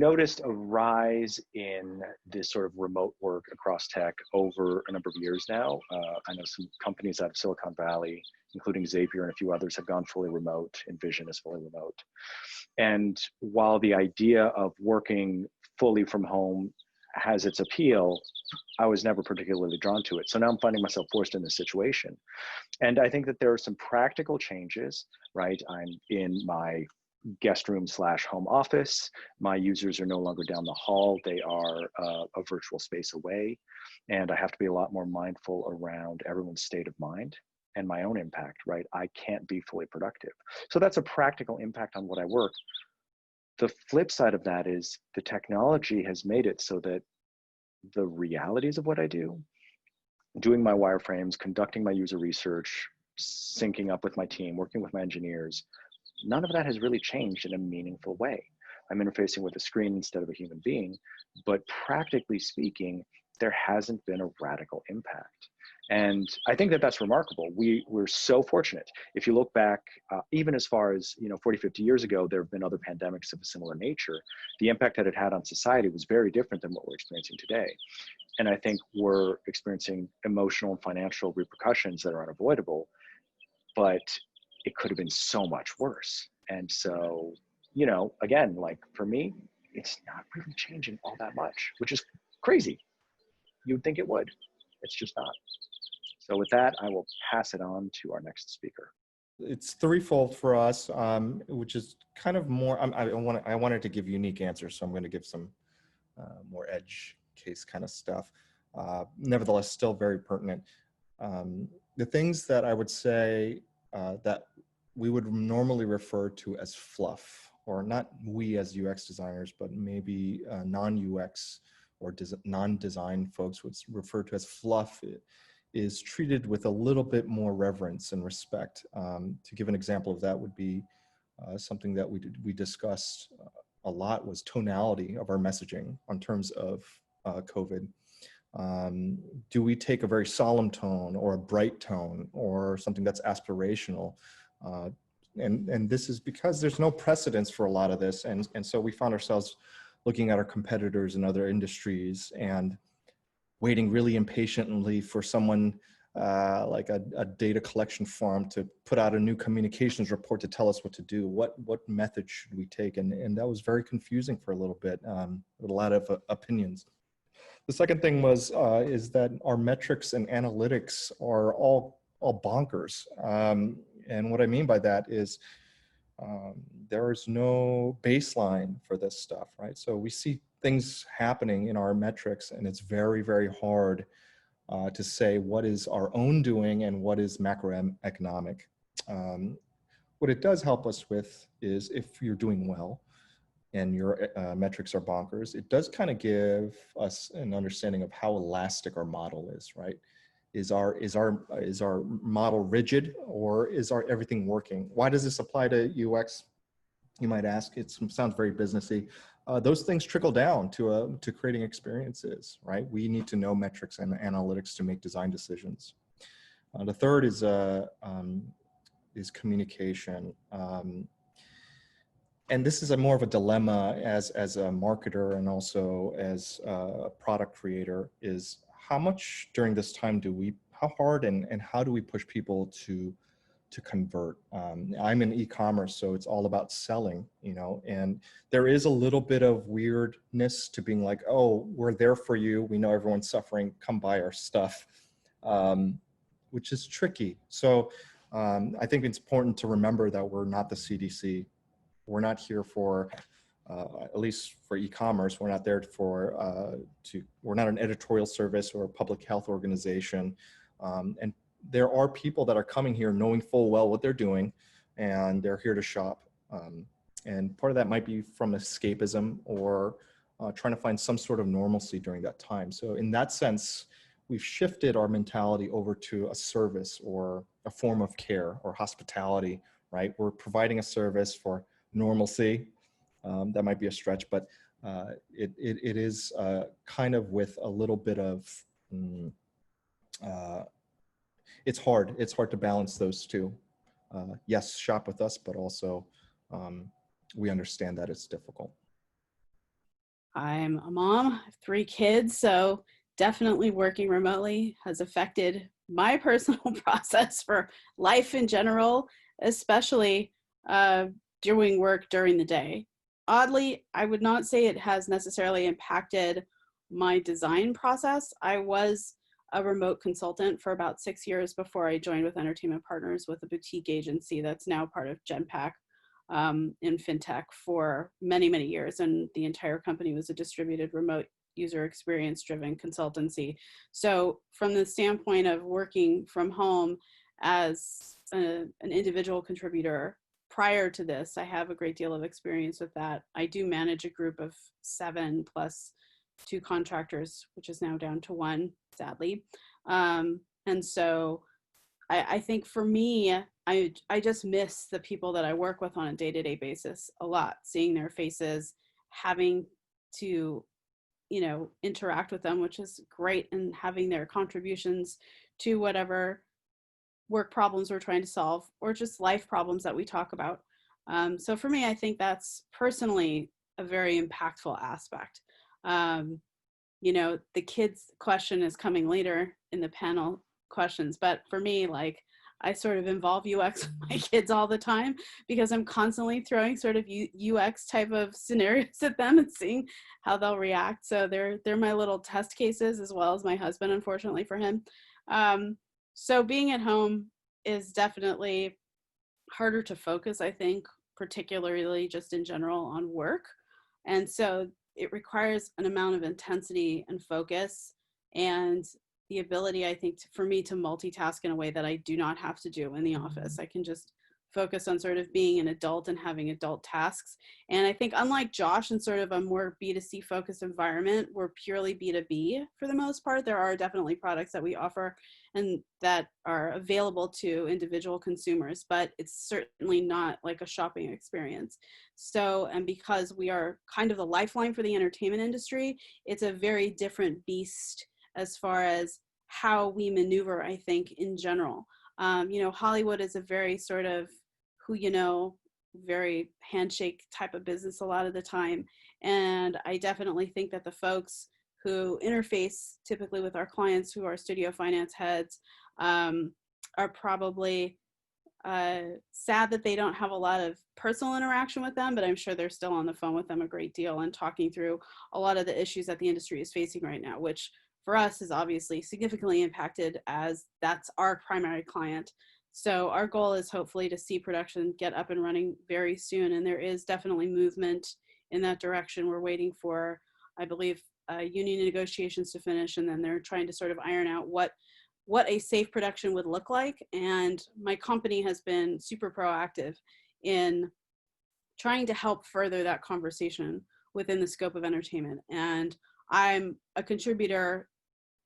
noticed a rise in this sort of remote work across tech over a number of years now. I know some companies out of Silicon Valley, including Xavier and a few others, have gone fully remote. Envision is fully remote. And while the idea of working fully from home has its appeal, I was never particularly drawn to it. So now I'm finding myself forced in this situation. And I think that there are some practical changes, right? I'm in my guest room / home office. My users are no longer down the hall. They are a virtual space away. And I have to be a lot more mindful around everyone's state of mind and my own impact, right? I can't be fully productive. So that's a practical impact on what I work. The flip side of that is the technology has made it so that the realities of what I do, doing my wireframes, conducting my user research, syncing up with my team, working with my engineers, none of that has really changed in a meaningful way. I'm interfacing with a screen instead of a human being, but practically speaking, there hasn't been a radical impact. And I think that that's remarkable. We're so fortunate. If you look back, even as far as 40, 50 years ago, there have been other pandemics of a similar nature. The impact that it had on society was very different than what we're experiencing today. And I think we're experiencing emotional and financial repercussions that are unavoidable, but it could have been so much worse. And so, again, like for me, it's not really changing all that much, which is crazy. You'd think it would. It's just not. So with that, I will pass it on to our next speaker. It's threefold for us, which is kind of more, I wanted to give unique answers, so I'm going to give some more edge case kind of stuff. Nevertheless, still very pertinent. The things that I would say that we would normally refer to as fluff, or not we as UX designers, but maybe non-UX or non-design folks would refer to as fluff, is treated with a little bit more reverence and respect. To give an example of that would be something that we discussed a lot was tonality of our messaging on terms of COVID. Do we take a very solemn tone or a bright tone or something that's aspirational? And this is because there's no precedence for a lot of this. And so we found ourselves looking at our competitors in other industries and waiting really impatiently for someone like a data collection firm to put out a new communications report to tell us what to do. What method should we take? And that was very confusing for a little bit, with a lot of opinions. The second thing was is that our metrics and analytics are all bonkers. And what I mean by that is there is no baseline for this stuff, right? So we see things happening in our metrics, and it's very, very hard to say what is our own doing and what is macroeconomic. What it does help us with is if you're doing well and your metrics are bonkers, it does kind of give us an understanding of how elastic our model is, right? Is our model rigid, or is everything working? Why does this apply to UX? You might ask. It sounds very businessy. Those things trickle down to creating experiences, right? We need to know metrics and analytics to make design decisions. The third is communication. And this is more of a dilemma as a marketer and also as a product creator, is how much during this time how hard and how do we push people to convert? I'm in e-commerce, so it's all about selling, and there is a little bit of weirdness to being like, oh, we're there for you. We know everyone's suffering. Come buy our stuff, which is tricky. So I think it's important to remember that we're not the CDC. We're not here for, at least for e-commerce, we're not there for, we're not an editorial service or a public health organization. And there are people that are coming here knowing full well what they're doing, and they're here to shop. And part of that might be from escapism or trying to find some sort of normalcy during that time. So in that sense, we've shifted our mentality over to a service or a form of care or hospitality, right? We're providing a service for normalcy. That might be a stretch, but it is kind of with a little bit of, it's hard to balance those two. Yes, shop with us, but also we understand that it's difficult. I'm a mom, I have 3 kids, so definitely working remotely has affected my personal process for life in general, especially uh, doing work during the day. Oddly, I would not say it has necessarily impacted my design process. I was a remote consultant for about 6 years before I joined with Entertainment Partners with a boutique agency that's now part of Genpact in fintech for many, many years. And the entire company was a distributed remote user experience driven consultancy. So from the standpoint of working from home as an individual contributor prior to this, I have a great deal of experience with that. I do manage a group of 7 plus 2 contractors, which is now down to 1, sadly. And so I think for me, I just miss the people that I work with on a day-to-day basis a lot, seeing their faces, having to, interact with them, which is great, and having their contributions to whatever work problems we're trying to solve or just life problems that we talk about. So for me, I think that's personally a very impactful aspect. Um, the kids question is coming later in the panel questions, but for me, like, I sort of involve UX with my kids all the time because I'm constantly throwing sort of UX type of scenarios at them and seeing how they'll react. So they're my little test cases, as well as my husband, unfortunately for him. So being at home is definitely harder to focus, I think, particularly just in general on work. And so it requires an amount of intensity and focus and the ability, I think, for me to multitask in a way that I do not have to do in the office. I can just focus on sort of being an adult and having adult tasks. And I think unlike Josh, in sort of a more B2C focused environment, we're purely B2B for the most part. There are definitely products that we offer and that are available to individual consumers, but it's certainly not like a shopping experience. So, and because we are kind of the lifeline for the entertainment industry, it's a very different beast as far as how we maneuver, I think, in general. Hollywood is a very sort of very handshake type of business a lot of the time. And I definitely think that the folks who interface typically with our clients, who are studio finance heads, are probably sad that they don't have a lot of personal interaction with them, but I'm sure they're still on the phone with them a great deal and talking through a lot of the issues that the industry is facing right now, which for us is obviously significantly impacted as that's our primary client. So our goal is hopefully to see production get up and running very soon. And there is definitely movement in that direction. We're waiting for, I believe, union negotiations to finish, and then they're trying to sort of iron out what a safe production would look like. And my company has been super proactive in trying to help further that conversation within the scope of entertainment. And I'm a contributor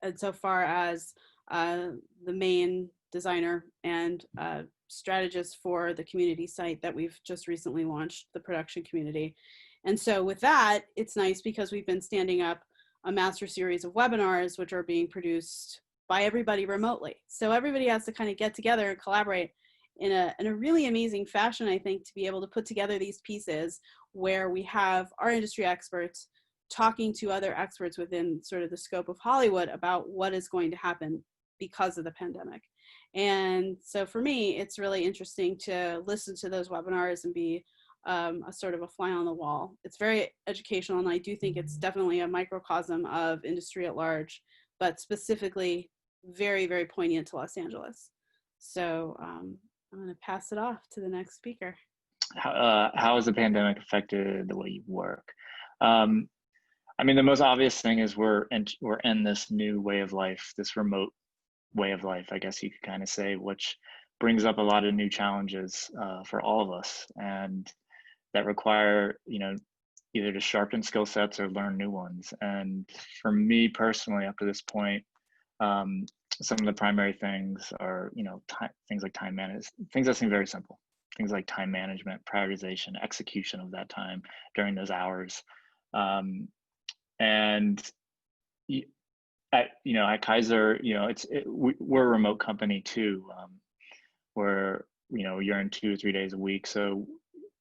insofar as the main designer and strategist for the community site that we've just recently launched, the production community. And so with that, it's nice because we've been standing up a master series of webinars, which are being produced by everybody remotely. So everybody has to kind of get together and collaborate in a really amazing fashion, I think, to be able to put together these pieces where we have our industry experts talking to other experts within sort of the scope of Hollywood about what is going to happen because of the pandemic. And so for me, it's really interesting to listen to those webinars and be a sort of a fly on the wall. It's very educational, and I do think it's definitely a microcosm of industry at large, but specifically very, very poignant to Los Angeles. So I'm going to pass it off to the next speaker. How has the pandemic affected the way you work? I mean, the most obvious thing is we're in this new way of life, this remote way of life, I guess you could kind of say, which brings up a lot of new challenges for all of us, and that require, either to sharpen skill sets or learn new ones. And for me personally, up to this point, some of the primary things are, things like time management, things that seem very simple, things like time management, prioritization, execution of that time during those hours. And at Kaiser, we're a remote company too, where, you're in 2 or 3 days a week. So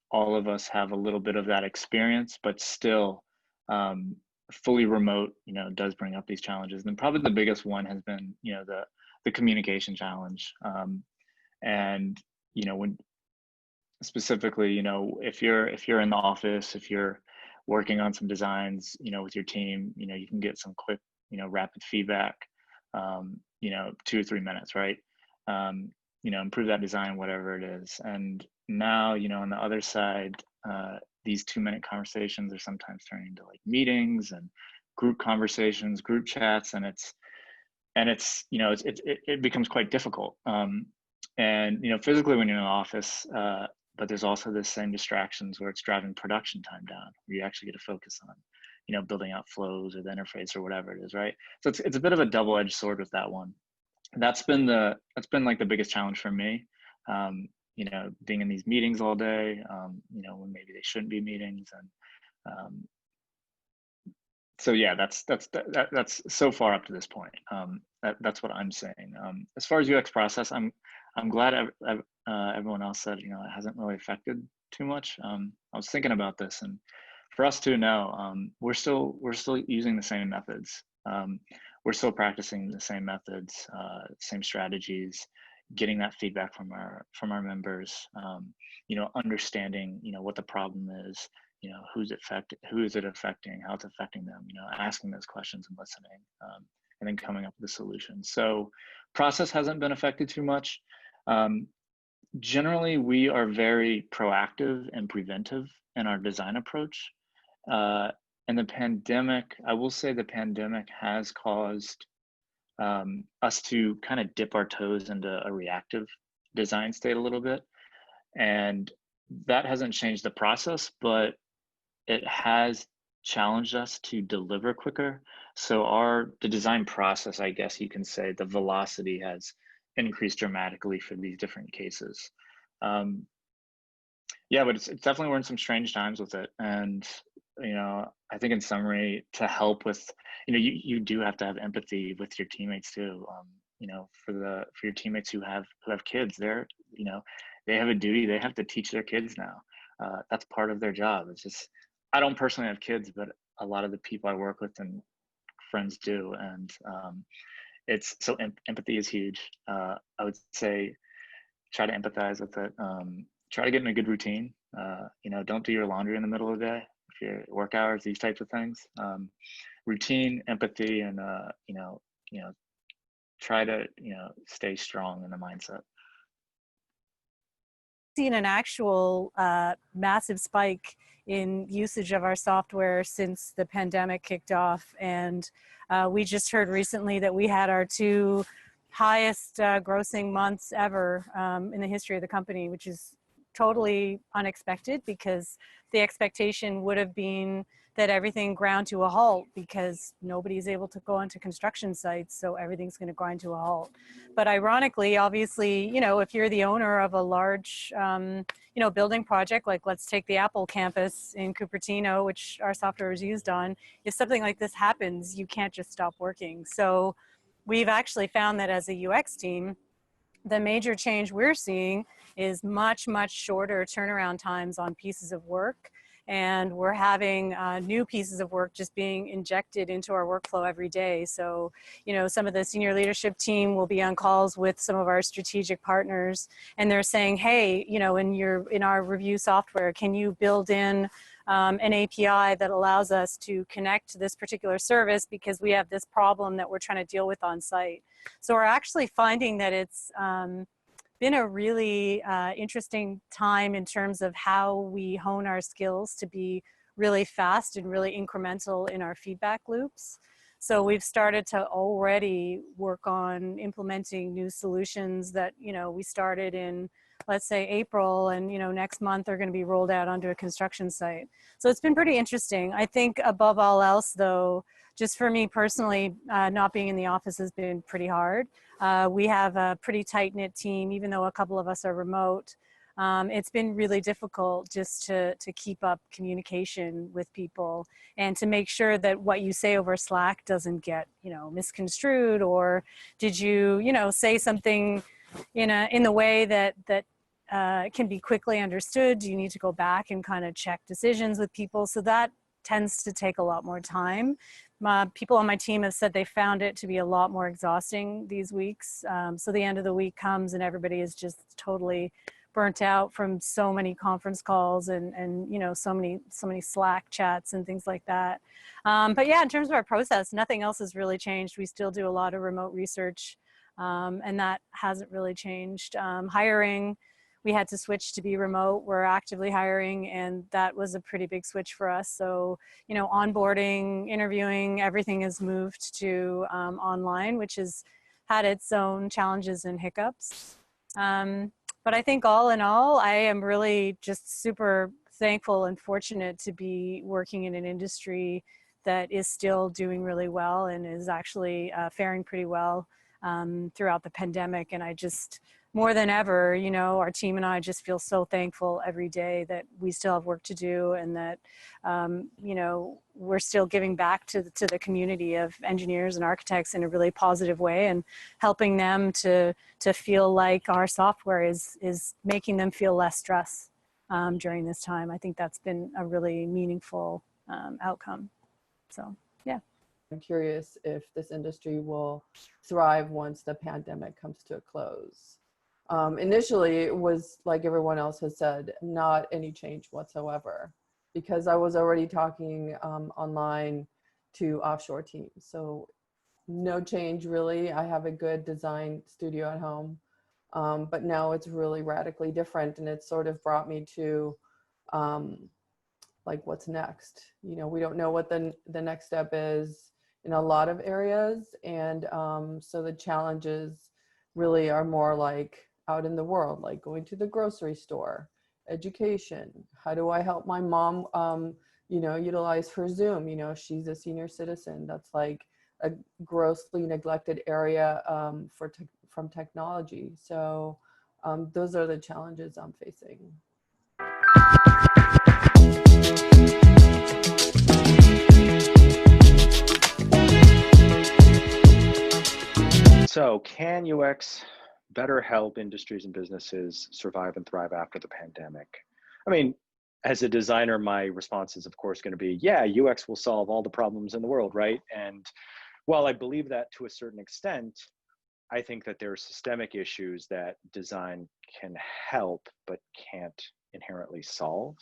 all of us have a little bit of that experience, but still fully remote, does bring up these challenges. And probably the biggest one has been, the communication challenge. And, when specifically, if you're in the office, if you're working on some designs, with your team, you can get some quick, rapid feedback, 2 or 3 minutes, right? Improve that design, whatever it is. And now, on the other side, these 2-minute conversations are sometimes turning into like meetings and group conversations, group chats, and it becomes quite difficult. And physically when you're in the office, but there's also the same distractions where it's driving production time down, where you actually get to focus on, building out flows or the interface or whatever it is, right? So it's a bit of a double-edged sword with that one. That's been like the biggest challenge for me. Being in these meetings all day, when maybe they shouldn't be meetings, and so yeah, that's so far up to this point. That's what I'm saying. As far as UX process, I'm glad everyone else said it hasn't really affected too much. I was thinking about this, and for us too now, we're still using the same methods. We're still practicing the same methods, same strategies, getting that feedback from our members. Understanding what the problem is. Who is it affecting, how it's affecting them, asking those questions and listening, and then coming up with a solution. So process hasn't been affected too much. Generally, we are very proactive and preventive in our design approach. And the pandemic, I will say the pandemic has caused us to kind of dip our toes into a reactive design state a little bit. And that hasn't changed the process, but it has challenged us to deliver quicker. So the design process, I guess you can say, the velocity has increased dramatically for these different cases. Yeah, but it's definitely, we're in some strange times with it. And, I think in summary, to help with, you do have to have empathy with your teammates too. For your teammates who have kids, they have a duty. They have to teach their kids now. That's part of their job. It's just, I don't personally have kids, but a lot of the people I work with and friends do. And it's so empathy is huge. I would say try to empathize with it. Try to get in a good routine. Don't do your laundry in the middle of the day, if your work hours, these types of things. Routine, empathy, and try to stay strong in the mindset. Seen an actual massive spike in usage of our software since the pandemic kicked off, and we just heard recently that we had our 2 highest grossing months ever in the history of the company, which is totally unexpected, because the expectation would have been that everything ground to a halt because nobody's able to go onto construction sites, so everything's going to grind to a halt. But ironically, obviously, if you're the owner of a large, building project, like let's take the Apple campus in Cupertino, which our software is used on, if something like this happens, you can't just stop working. So we've actually found that as a UX team, the major change we're seeing is much, much shorter turnaround times on pieces of work. And we're having new pieces of work just being injected into our workflow every day. So, some of the senior leadership team will be on calls with some of our strategic partners, and they're saying, hey, in our review software, can you build in an API that allows us to connect to this particular service because we have this problem that we're trying to deal with on site. So we're actually finding that it's been a really interesting time in terms of how we hone our skills to be really fast and really incremental in our feedback loops. So we've started to already work on implementing new solutions that, we started in, let's say, April, and, next month they're going to be rolled out onto a construction site. So it's been pretty interesting. I think above all else, though, just for me personally, not being in the office has been pretty hard. We have a pretty tight-knit team, even though a couple of us are remote. It's been really difficult just to keep up communication with people and to make sure that what you say over Slack doesn't get, misconstrued, or did you, say something in the way that can be quickly understood? Do you need to go back and kind of check decisions with people? So that tends to take a lot more time. People on my team have said they found it to be a lot more exhausting these weeks. So the end of the week comes and everybody is just totally burnt out from so many conference calls and you know, so many Slack chats and things like that. But yeah, in terms of our process, nothing else has really changed. We still do a lot of remote research, and that hasn't really changed. Hiring, we had to switch to be remote. We're actively hiring, and that was a pretty big switch for us. So, you know, onboarding, interviewing, everything has moved to online, which has had its own challenges and hiccups. But I think all in all, I am really just super thankful and fortunate to be working in an industry that is still doing really well and is actually faring pretty well throughout the pandemic. And I just, more than ever, you know, our team and I just feel so thankful every day that we still have work to do and that, you know, we're still giving back to the community of engineers and architects in a really positive way and helping them to feel like our software is making them feel less stress during this time. I think that's been a really meaningful outcome. So, yeah. I'm curious if this industry will thrive once the pandemic comes to a close. Initially, it was, like everyone else has said, not any change whatsoever, because I was already talking online to offshore teams. So no change really. I have a good design studio at home, but now it's really radically different, and it's sort of brought me to like, what's next? You know, we don't know what the next step is in a lot of areas, and so the challenges really are more like out in the world, like going to the grocery store, education. How do I help my mom, you know, utilize her Zoom? You know, she's a senior citizen. That's like a grossly neglected area from technology. So those are the challenges I'm facing. So can UX better help industries and businesses survive and thrive after the pandemic? I mean, as a designer, my response is of course going to be, yeah, UX will solve all the problems in the world, right? And while I believe that to a certain extent, I think that there are systemic issues that design can help but can't inherently solve.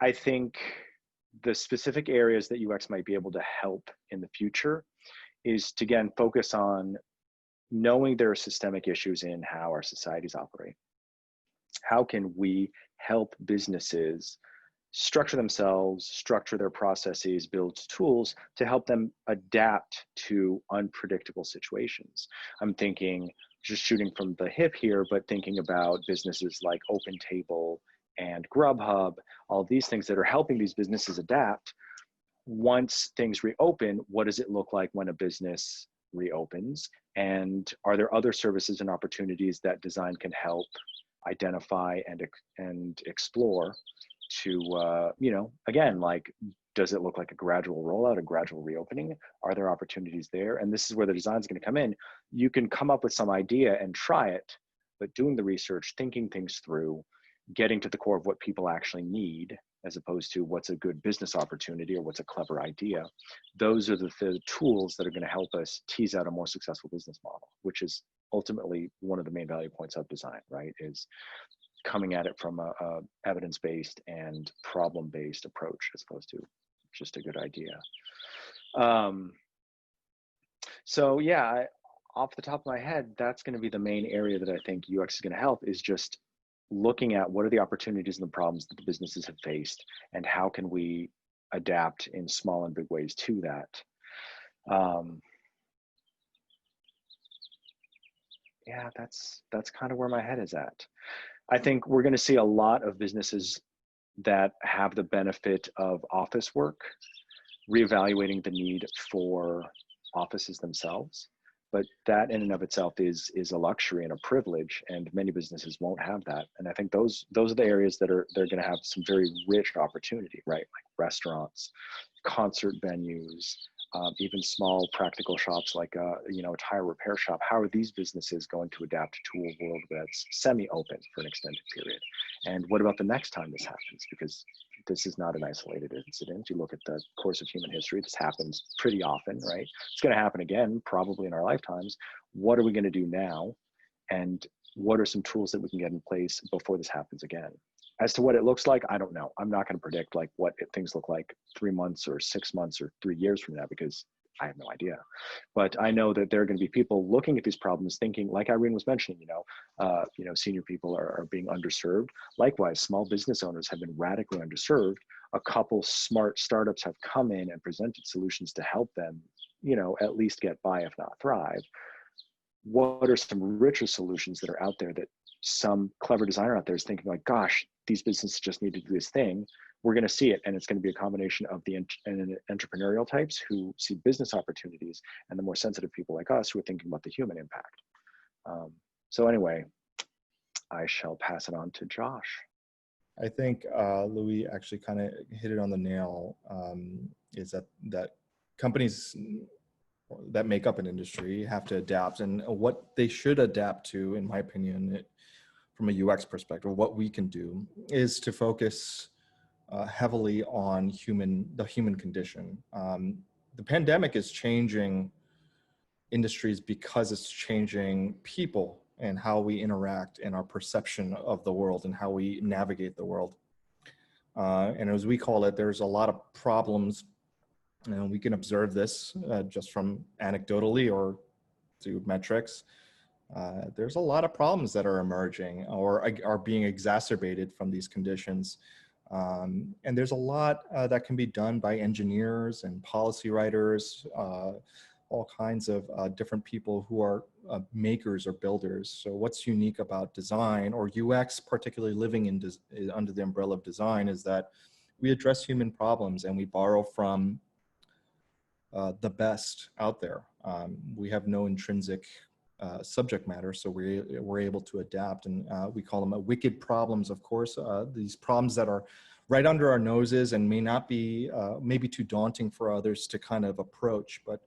I think the specific areas that UX might be able to help in the future is to, again, focus on knowing there are systemic issues in how our societies operate. How can we help businesses structure themselves, structure their processes, build tools to help them adapt to unpredictable situations? I'm thinking, just shooting from the hip here, but thinking about businesses like OpenTable and Grubhub, all these things that are helping these businesses adapt. Once things reopen, what does it look like when a business reopens? And are there other services and opportunities that design can help identify and explore to, you know, again, like, does it look like a gradual rollout, a gradual reopening? Are there opportunities there? And this is where the design is going to come in. You can come up with some idea and try it, but doing the research, thinking things through, getting to the core of what people actually need, as opposed to what's a good business opportunity or what's a clever idea. Those are the tools that are going to help us tease out a more successful business model, which is ultimately one of the main value points of design, right? Is coming at it from a evidence-based and problem-based approach as opposed to just a good idea. So yeah, off the top of my head, that's going to be the main area that I think UX is going to help, is just looking at what are the opportunities and the problems that the businesses have faced, and how can we adapt in small and big ways to that. Yeah, that's kind of where my head is at. I think we're going to see a lot of businesses that have the benefit of office work reevaluating the need for offices themselves. But that in and of itself is a luxury and a privilege, and many businesses won't have that. And I think those are the areas that they're going to have some very rich opportunity, right? Like restaurants, concert venues, even small practical shops like you know, a tire repair shop. How are these businesses going to adapt to a world that's semi-open for an extended period? And what about the next time this happens? Because this is not an isolated incident. You look at the course of human history, this happens pretty often, right? It's going to happen again, probably in our lifetimes. What are we going to do now? And what are some tools that we can get in place before this happens again? As to what it looks like, I don't know. I'm not going to predict like what things look like 3 months or 6 months or 3 years from now, because I have no idea. But I know that there are going to be people looking at these problems thinking, like Irene was mentioning, senior people are being underserved. Likewise, small business owners have been radically underserved. A couple smart startups have come in and presented solutions to help them, at least get by, if not thrive. What are some richer solutions that are out there that some clever designer out there is thinking like, gosh, these businesses just need to do this thing. We're going to see it. And it's going to be a combination of the entrepreneurial types who see business opportunities and the more sensitive people like us who are thinking about the human impact. So anyway, I shall pass it on to Josh. I think Louis actually kind of hit it on the nail, is that companies that make up an industry have to adapt, and what they should adapt to, in my opinion, from a UX perspective, what we can do is to focus heavily on the human condition. The pandemic is changing industries because it's changing people and how we interact and our perception of the world and how we navigate the world. And as we call it, there's a lot of problems. And we can observe this just from anecdotally or through metrics. There's a lot of problems that are emerging or are being exacerbated from these conditions. And there's a lot that can be done by engineers and policy writers, all kinds of different people who are makers or builders. So what's unique about design or UX, particularly living under the umbrella of design, is that we address human problems and we borrow from the best out there. We have no intrinsic subject matter, so we're able to adapt, and we call them wicked problems, of course. These problems that are right under our noses and may not be, maybe too daunting for others to kind of approach, but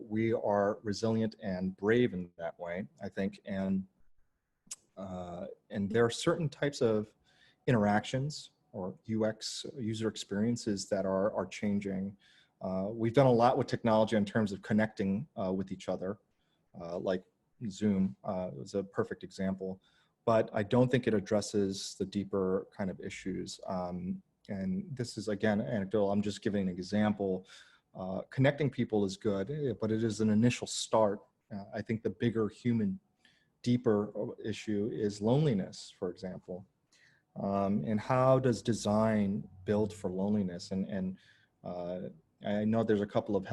we are resilient and brave in that way, I think. And there are certain types of interactions or UX, user experiences, that are changing. We've done a lot with technology in terms of connecting with each other, like Zoom is a perfect example, but I don't think it addresses the deeper kind of issues. And this is, again, anecdotal. I'm just giving an example. Connecting people is good, but it is an initial start. I think the bigger human, deeper issue is loneliness, for example. And how does design build for loneliness? And I know there's a couple of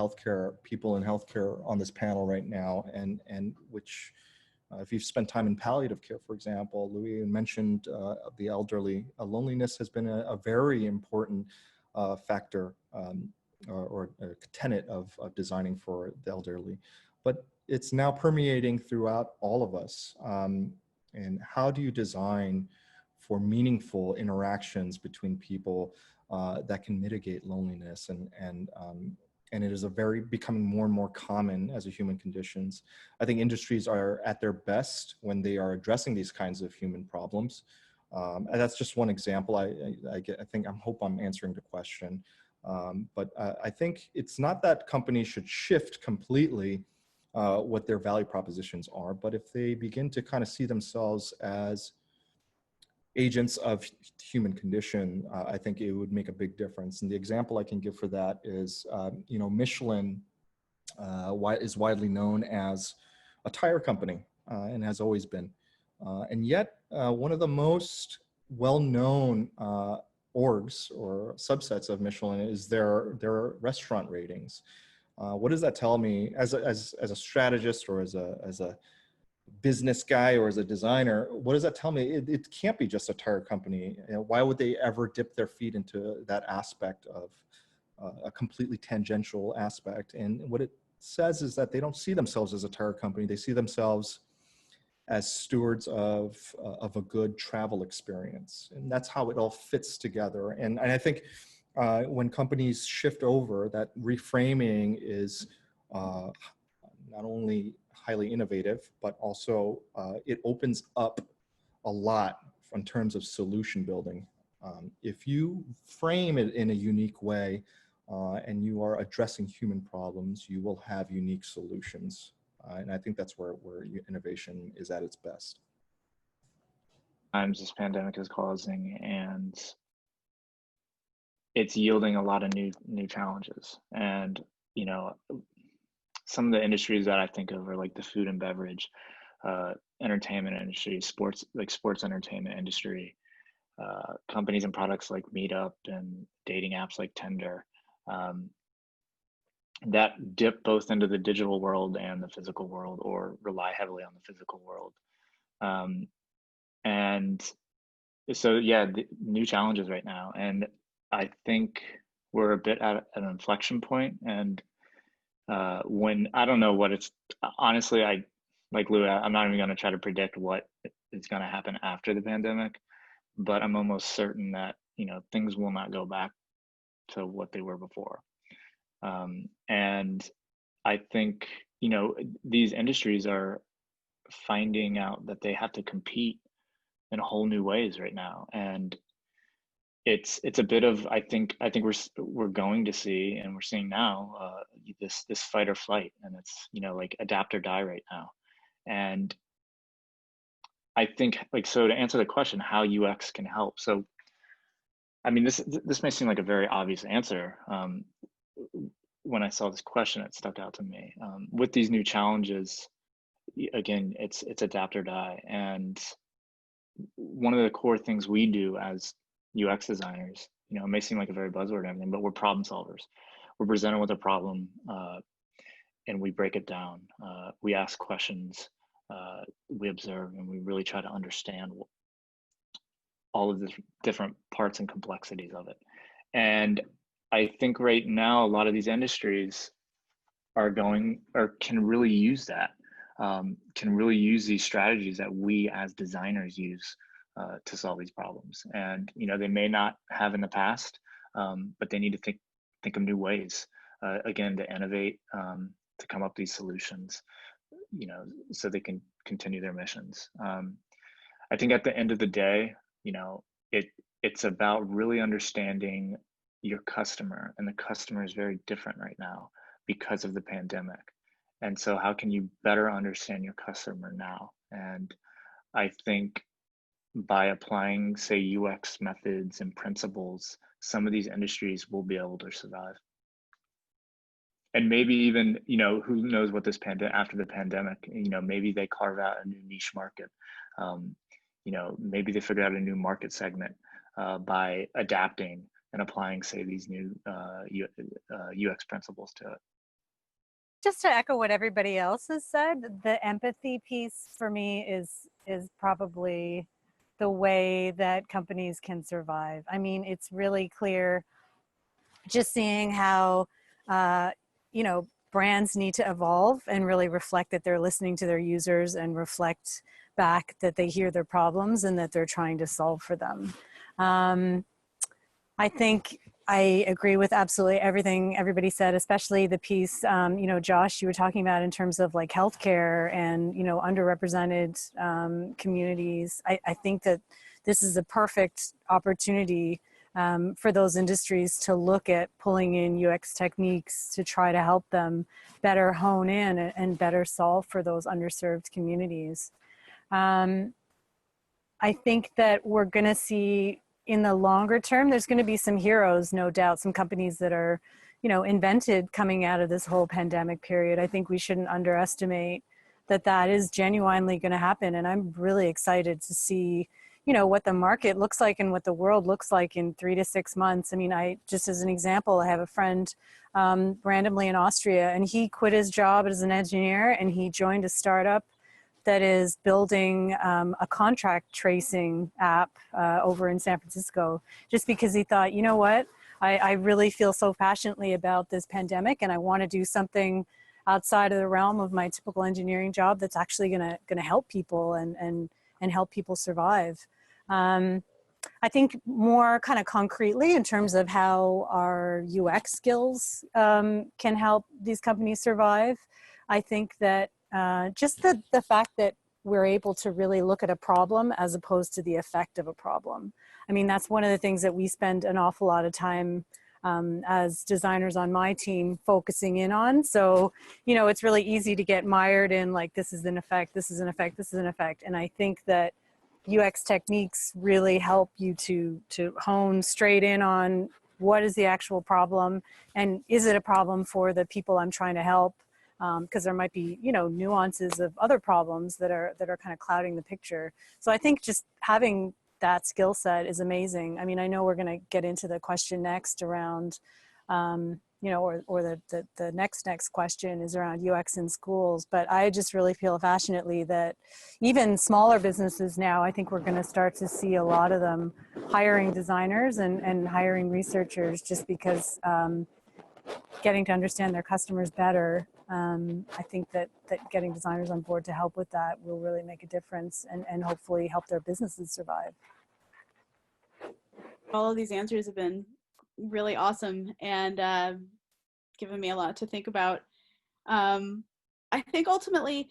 people in healthcare on this panel right now, and which, if you've spent time in palliative care, for example, Louis mentioned the elderly. Loneliness has been a very important factor or a tenet of designing for the elderly, but it's now permeating throughout all of us. And how do you design for meaningful interactions between people that can mitigate loneliness, and it is becoming more and more common as a human conditions. I think industries are at their best when they are addressing these kinds of human problems. And that's just one example. I hope I'm answering the question. But I think it's not that companies should shift completely what their value propositions are, but if they begin to kind of see themselves as agents of human condition, I think it would make a big difference. And the example I can give for that is, Michelin is widely known as a tire company and has always been. And yet, one of the most well-known orgs or subsets of Michelin is their restaurant ratings. What does that tell me as a strategist or as a business guy or as a designer? What does that tell me? It can't be just a tire company. Why would they ever dip their feet into that aspect of a completely tangential aspect? And what it says is that they don't see themselves as a tire company. They see themselves as stewards of a good travel experience. And that's how it all fits together. And I think when companies shift over, that reframing is not only highly innovative, but also it opens up a lot in terms of solution building. If you frame it in a unique way and you are addressing human problems, you will have unique solutions. And I think that's where innovation is at its best. Times this pandemic is causing, and it's yielding a lot of new challenges. And you know, some of the industries that I think of are like the food and beverage, entertainment industry, sports entertainment industry, companies and products like Meetup and dating apps like Tinder, that dip both into the digital world and the physical world, or rely heavily on the physical world. And so, yeah, the new challenges right now. And I think we're a bit at an inflection point. And when, I don't know what it's, honestly, I, like Lou, I'm not even going to try to predict what is going to happen after the pandemic, but I'm almost certain that, you know, things will not go back to what they were before. And I think, you know, these industries are finding out that they have to compete in whole new ways right now. And it's a bit of, I think we're going to see, and we're seeing now, this fight or flight, and it's, you know, like adapt or die right now. And I think, like, so to answer the question, how UX can help. So, I mean, this may seem like a very obvious answer. When I saw this question, it stuck out to me. With these new challenges, again, it's adapt or die. And one of the core things we do as UX designers, you know, it may seem like a very buzzword and everything, but we're problem solvers. We're presented with a problem, and we break it down. We ask questions, we observe, and we really try to understand all of the different parts and complexities of it. And I think right now, a lot of these industries are going, or can really use that, can really use these strategies that we as designers use to solve these problems. And, you know, they may not have in the past, but they need to think of new ways, again, to innovate, to come up with these solutions, you know, so they can continue their missions. I think at the end of the day, you know, it's about really understanding your customer, and the customer is very different right now because of the pandemic. And so how can you better understand your customer now? And I think by applying, say, UX methods and principles, some of these industries will be able to survive. And maybe even, you know, who knows what this after the pandemic, you know, maybe they carve out a new niche market. You know, maybe they figure out a new market segment by adapting and applying, say, these new UX principles to it. Just to echo what everybody else has said, the empathy piece for me is probably the way that companies can survive. I mean, it's really clear just seeing how, you know, brands need to evolve and really reflect that they're listening to their users and reflect back that they hear their problems and that they're trying to solve for them. I think I agree with absolutely everything everybody said, especially the piece, you know, Josh, you were talking about in terms of like healthcare and, you know, underrepresented communities. I think that this is a perfect opportunity for those industries to look at pulling in UX techniques to try to help them better hone in and better solve for those underserved communities. I think that we're going to see in the longer term, there's going to be some heroes, no doubt, some companies that are, you know, invented coming out of this whole pandemic period. I think we shouldn't underestimate that that is genuinely going to happen. And I'm really excited to see, you know, what the market looks like and what the world looks like in 3 to 6 months. I mean, just as an example, I have a friend randomly in Austria, and he quit his job as an engineer and he joined a startup that is building a contract tracing app over in San Francisco, just because he thought, you know what, I really feel so passionately about this pandemic and I want to do something outside of the realm of my typical engineering job that's actually gonna help people and help people survive. I think more kind of concretely in terms of how our UX skills can help these companies survive, I think that just the fact that we're able to really look at a problem as opposed to the effect of a problem. I mean, that's one of the things that we spend an awful lot of time as designers on my team focusing in on. So, you know, it's really easy to get mired in like, this is an effect, this is an effect, this is an effect. And I think that UX techniques really help you to hone straight in on what is the actual problem, and is it a problem for the people I'm trying to help? Because there might be, you know, nuances of other problems that are kind of clouding the picture. So I think just having that skill set is amazing. I mean, I know we're going to get into the question next around, you know, or the next question is around UX in schools. But I just really feel passionately that even smaller businesses now, I think we're going to start to see a lot of them hiring designers and hiring researchers, just because getting to understand their customers better. I think that getting designers on board to help with that will really make a difference, and hopefully help their businesses survive. All of these answers have been really awesome and given me a lot to think about. I think ultimately,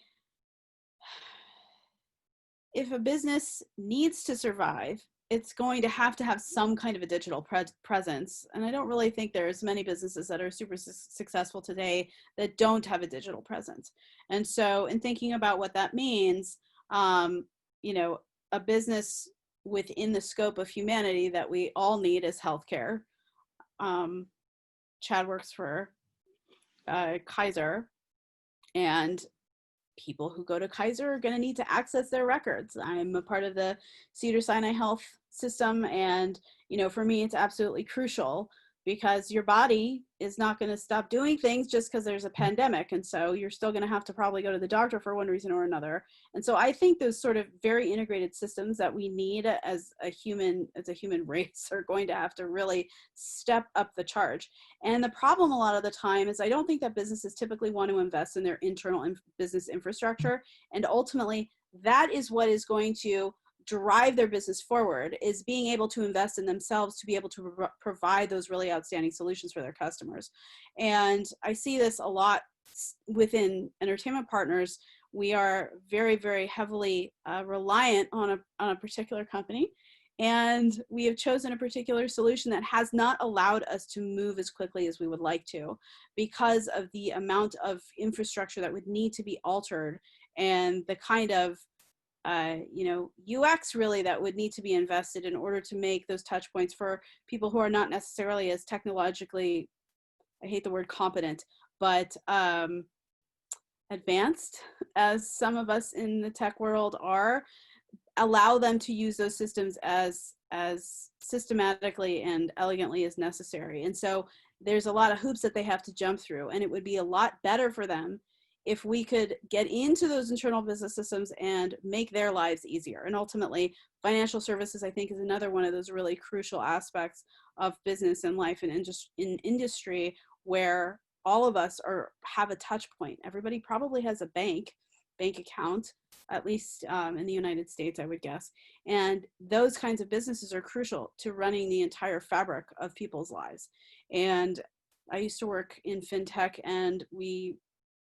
if a business needs to survive, it's going to have some kind of a digital presence. And I don't really think there's many businesses that are super successful today that don't have a digital presence. And so in thinking about what that means, you know, a business within the scope of humanity that we all need is healthcare. Chad works for Kaiser, and people who go to Kaiser are going to need to access their records. I'm a part of the Cedars-Sinai Health system, and you know, for me, it's absolutely crucial, because your body is not going to stop doing things just because there's a pandemic, and so you're still going to have to probably go to the doctor for one reason or another. And so I think those sort of very integrated systems that we need as a human race are going to have to really step up the charge. And the problem a lot of the time is I don't think that businesses typically want to invest in their internal business infrastructure, and ultimately that is what is going to drive their business forward, is being able to invest in themselves to be able to provide those really outstanding solutions for their customers. And I see this a lot within entertainment partners. We are very, very heavily reliant on a particular company, and we have chosen a particular solution that has not allowed us to move as quickly as we would like to, because of the amount of infrastructure that would need to be altered, and the kind of you know, UX really that would need to be invested in order to make those touch points for people who are not necessarily as technologically, I hate the word competent, but advanced as some of us in the tech world are, allow them to use those systems as systematically and elegantly as necessary. And so there's a lot of hoops that they have to jump through, and it would be a lot better for them if we could get into those internal business systems and make their lives easier. And ultimately, financial services, I think, is another one of those really crucial aspects of business and life and in industry, where all of us have a touch point. Everybody probably has a bank account, at least in the United States, I would guess. And those kinds of businesses are crucial to running the entire fabric of people's lives. And I used to work in fintech, and we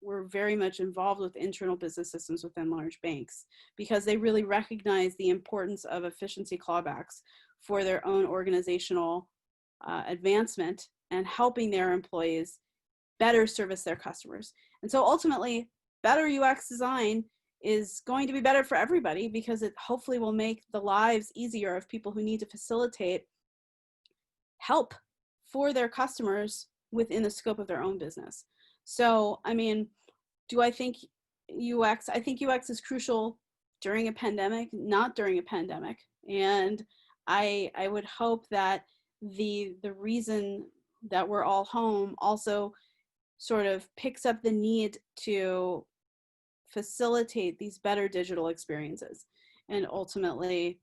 were very much involved with internal business systems within large banks, because they really recognize the importance of efficiency clawbacks for their own organizational advancement and helping their employees better service their customers. And so ultimately, better UX design is going to be better for everybody, because it hopefully will make the lives easier of people who need to facilitate help for their customers within the scope of their own business. So, I mean, do I think UX? I think UX is crucial during a pandemic, not during a pandemic. And I would hope that the reason that we're all home also sort of picks up the need to facilitate these better digital experiences. And ultimately,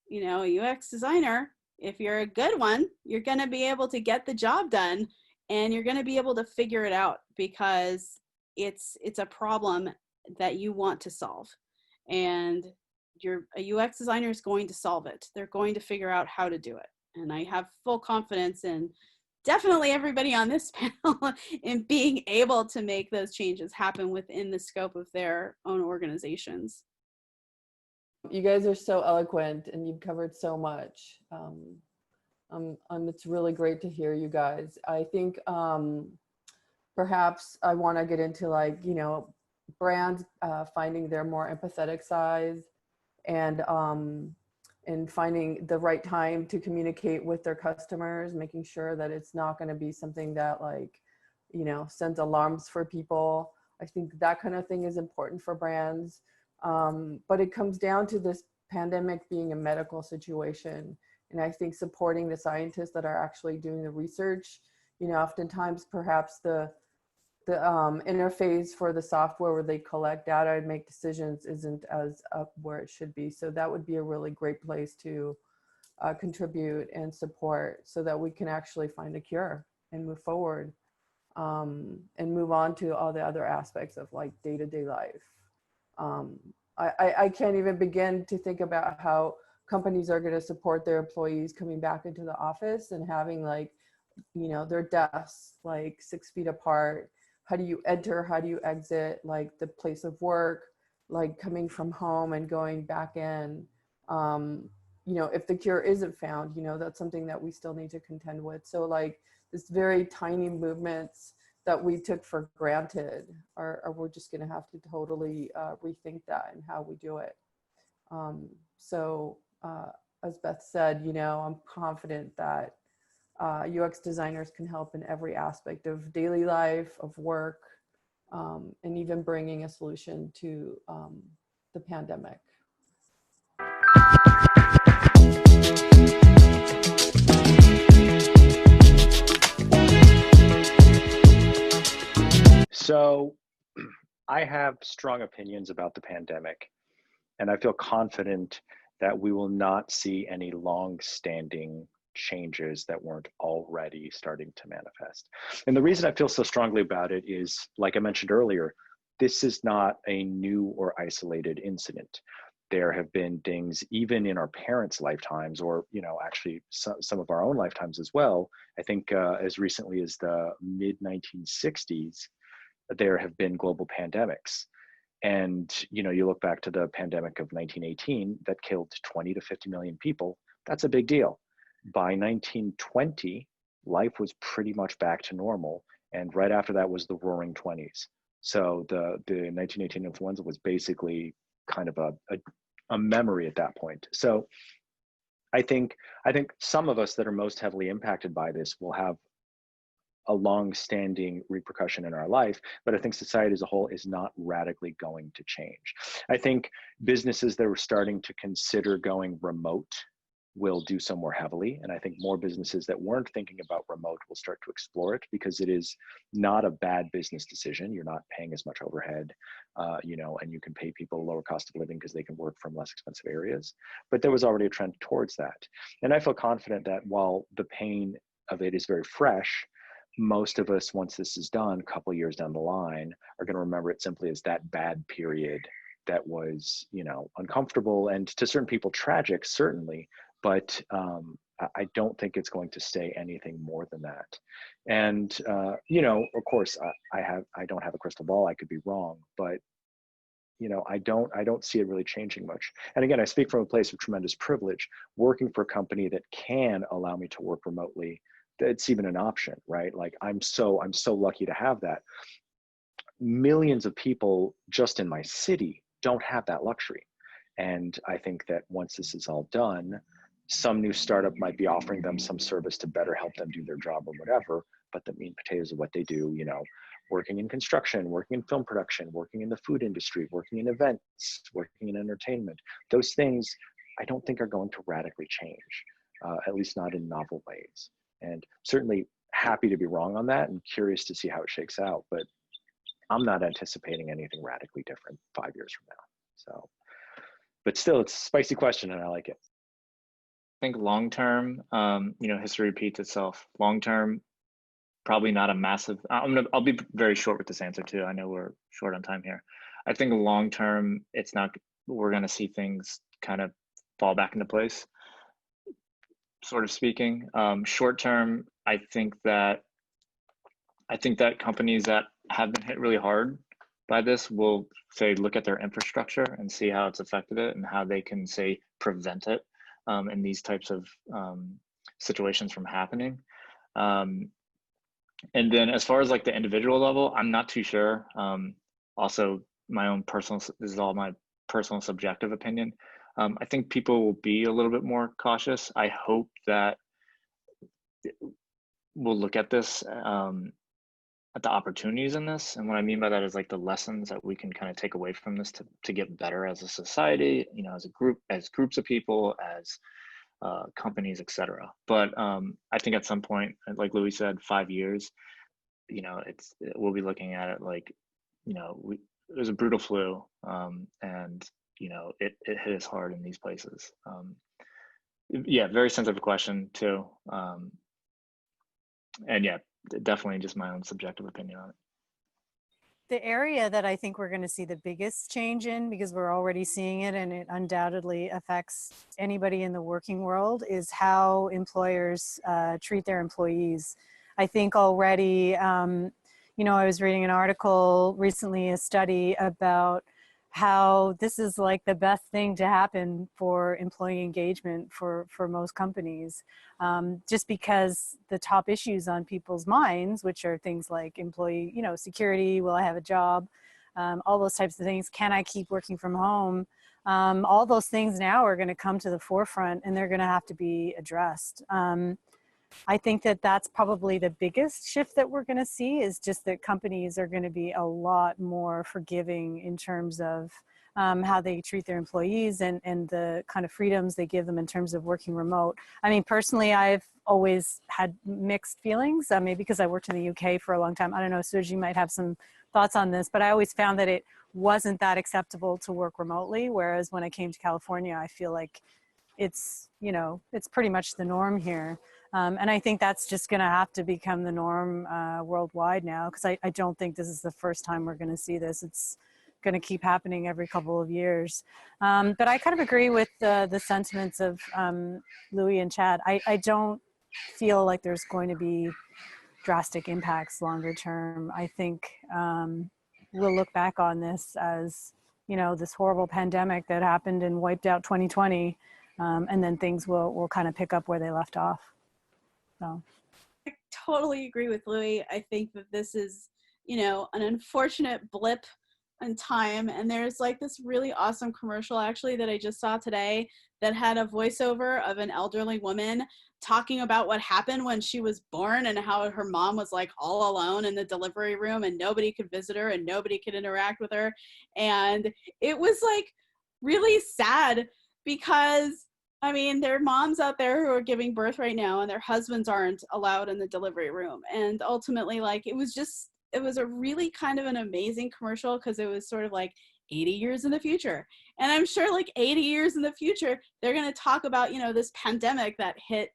you know, a UX designer, if you're a good one, you're going to be able to get the job done, and you're going to be able to figure it out, because it's a problem that you want to solve, and a UX designer is going to solve it. They're going to figure out how to do it. And I have full confidence in definitely everybody on this panel in being able to make those changes happen within the scope of their own organizations. You guys are so eloquent and you've covered so much. It's really great to hear you guys. I think perhaps I want to get into like, you know, brands finding their more empathetic sides and finding the right time to communicate with their customers, making sure that it's not going to be something that like, you know, sends alarms for people. I think that kind of thing is important for brands. But it comes down to this pandemic being a medical situation. And I think supporting the scientists that are actually doing the research, you know, oftentimes perhaps the interface for the software where they collect data and make decisions isn't as up where it should be. So that would be a really great place to contribute and support so that we can actually find a cure and move forward and move on to all the other aspects of like day-to-day life. I can't even begin to think about how companies are going to support their employees coming back into the office and having like, you know, their desks like 6 feet apart. How do you enter? How do you exit? Like the place of work, like coming from home and going back in. You know, if the cure isn't found, you know, that's something that we still need to contend with. So like this very tiny movements that we took for granted are we're just going to have to totally rethink that and how we do it. As Beth said, you know, I'm confident that UX designers can help in every aspect of daily life, of work, and even bringing a solution to the pandemic. So I have strong opinions about the pandemic, and I feel confident that we will not see any long-standing changes that weren't already starting to manifest. And the reason I feel so strongly about it is, like I mentioned earlier, this is not a new or isolated incident. There have been things even in our parents' lifetimes, or you know, actually some of our own lifetimes as well. I think as recently as the mid 1960s, there have been global pandemics. And you know, you look back to the pandemic of 1918 that killed 20 to 50 million people. That's a big deal. By 1920, life was pretty much back to normal. And right after that was the Roaring 20s. So the 1918 influenza was basically kind of a memory at that point. So I think some of us that are most heavily impacted by this will have a long-standing repercussion in our life, but I think society as a whole is not radically going to change. I think businesses that were starting to consider going remote will do so more heavily, and I think more businesses that weren't thinking about remote will start to explore it because it is not a bad business decision. You're not paying as much overhead, you know, and you can pay people a lower cost of living because they can work from less expensive areas. But there was already a trend towards that, and I feel confident that while the pain of it is very fresh, most of us, once this is done, a couple of years down the line, are going to remember it simply as that bad period that was, you know, uncomfortable and to certain people tragic, certainly, but I don't think it's going to stay anything more than that. And you know, of course, I don't have a crystal ball. I could be wrong, but you know, I don't see it really changing much. And again, I speak from a place of tremendous privilege, working for a company that can allow me to work remotely. It's even an option, right? Like I'm so lucky to have that. Millions of people just in my city don't have that luxury. And I think that once this is all done, some new startup might be offering them some service to better help them do their job or whatever, but the meat and potatoes of what they do, you know, working in construction, working in film production, working in the food industry, working in events, working in entertainment, those things I don't think are going to radically change, at least not in novel ways. And certainly happy to be wrong on that and curious to see how it shakes out, but I'm not anticipating anything radically different 5 years from now. So, but still, it's a spicy question and I like it. I think long term, you know, history repeats itself. Long term, probably not a massive. I'll be very short with this answer too. I know we're short on time here. I think long term, it's not. We're going to see things kind of fall back into place, sort of speaking. Short term, I think that companies that have been hit really hard by this will say look at their infrastructure and see how it's affected it and how they can say prevent it in these types of situations from happening. And then as far as like the individual level, I'm not too sure. Also, my own personal, this is all my personal subjective opinion. I think people will be a little bit more cautious. I hope that we'll look at this, at the opportunities in this. And what I mean by that is like the lessons that we can kind of take away from this to get better as a society, you know, as a group, as groups of people, as companies, etc. But I think at some point, like Louis said, 5 years, you know, we'll be looking at it like, you know, it was a brutal flu, and you know, it hit us hard in these places. Yeah, very sensitive question too, and yeah, definitely just my own subjective opinion on it. The area that I think we're going to see the biggest change in, because we're already seeing it and it undoubtedly affects anybody in the working world, is how employers treat their employees. I think already, you know, I was reading an article recently, a study about how this is like the best thing to happen for employee engagement for most companies, just because the top issues on people's minds, which are things like employee, you know, security, will I have a job, all those types of things, can I keep working from home, all those things now are going to come to the forefront and they're going to have to be addressed. I think that that's probably the biggest shift that we're going to see, is just that companies are going to be a lot more forgiving in terms of how they treat their employees and the kind of freedoms they give them in terms of working remote. I mean, personally, I've always had mixed feelings, maybe because I worked in the UK for a long time. I don't know, Suj, you might have some thoughts on this, but I always found that it wasn't that acceptable to work remotely. Whereas when I came to California, I feel like it's, you know, it's pretty much the norm here. And I think that's just going to have to become the norm worldwide now, because I don't think this is the first time we're going to see this. It's going to keep happening every couple of years. But I kind of agree with the sentiments of Louis and Chad. I don't feel like there's going to be drastic impacts longer term. I think we'll look back on this as, you know, this horrible pandemic that happened and wiped out 2020, and then things will kind of pick up where they left off. So I totally agree with Louis. I think that this is, you know, an unfortunate blip in time. And there's like this really awesome commercial actually that I just saw today that had a voiceover of an elderly woman talking about what happened when she was born and how her mom was like all alone in the delivery room and nobody could visit her and nobody could interact with her. And it was like really sad, because I mean, there are moms out there who are giving birth right now and their husbands aren't allowed in the delivery room. And ultimately, like, it was a really kind of an amazing commercial, because it was sort of like 80 years in the future. And I'm sure like 80 years in the future, they're going to talk about, you know, this pandemic that hit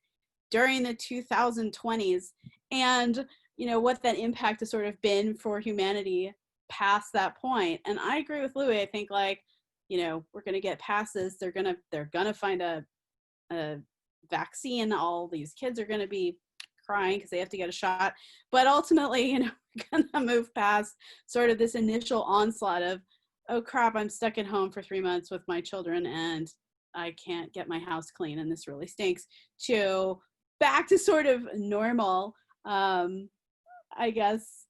during the 2020s and, you know, what that impact has sort of been for humanity past that point. And I agree with Louis. I think like, you know, we're going to get past this. They're going to find a vaccine. All these kids are going to be crying because they have to get a shot. But ultimately, you know, we're going to move past sort of this initial onslaught of, oh crap, I'm stuck at home for 3 months with my children and I can't get my house clean and this really stinks, to back to sort of normal, I guess,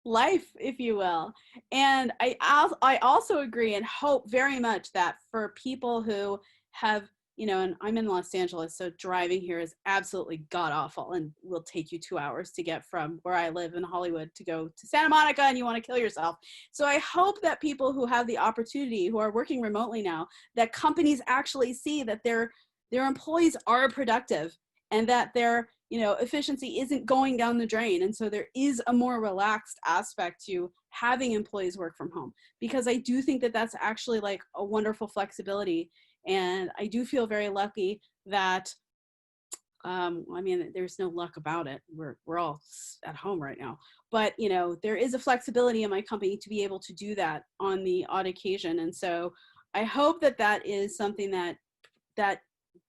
life, if you will. And I also agree and hope very much that for people who have, you know, and I'm in Los Angeles, so driving here is absolutely god awful and will take you 2 hours to get from where I live in Hollywood to go to Santa Monica, and you want to kill yourself. So I hope that people who have the opportunity, who are working remotely now, that companies actually see that their employees are productive and that their, you know, efficiency isn't going down the drain. And so there is a more relaxed aspect to having employees work from home, because I do think that that's actually like a wonderful flexibility. And I do feel very lucky that, I mean, there's no luck about it. We're all at home right now, but you know, there is a flexibility in my company to be able to do that on the odd occasion. And so I hope that that is something that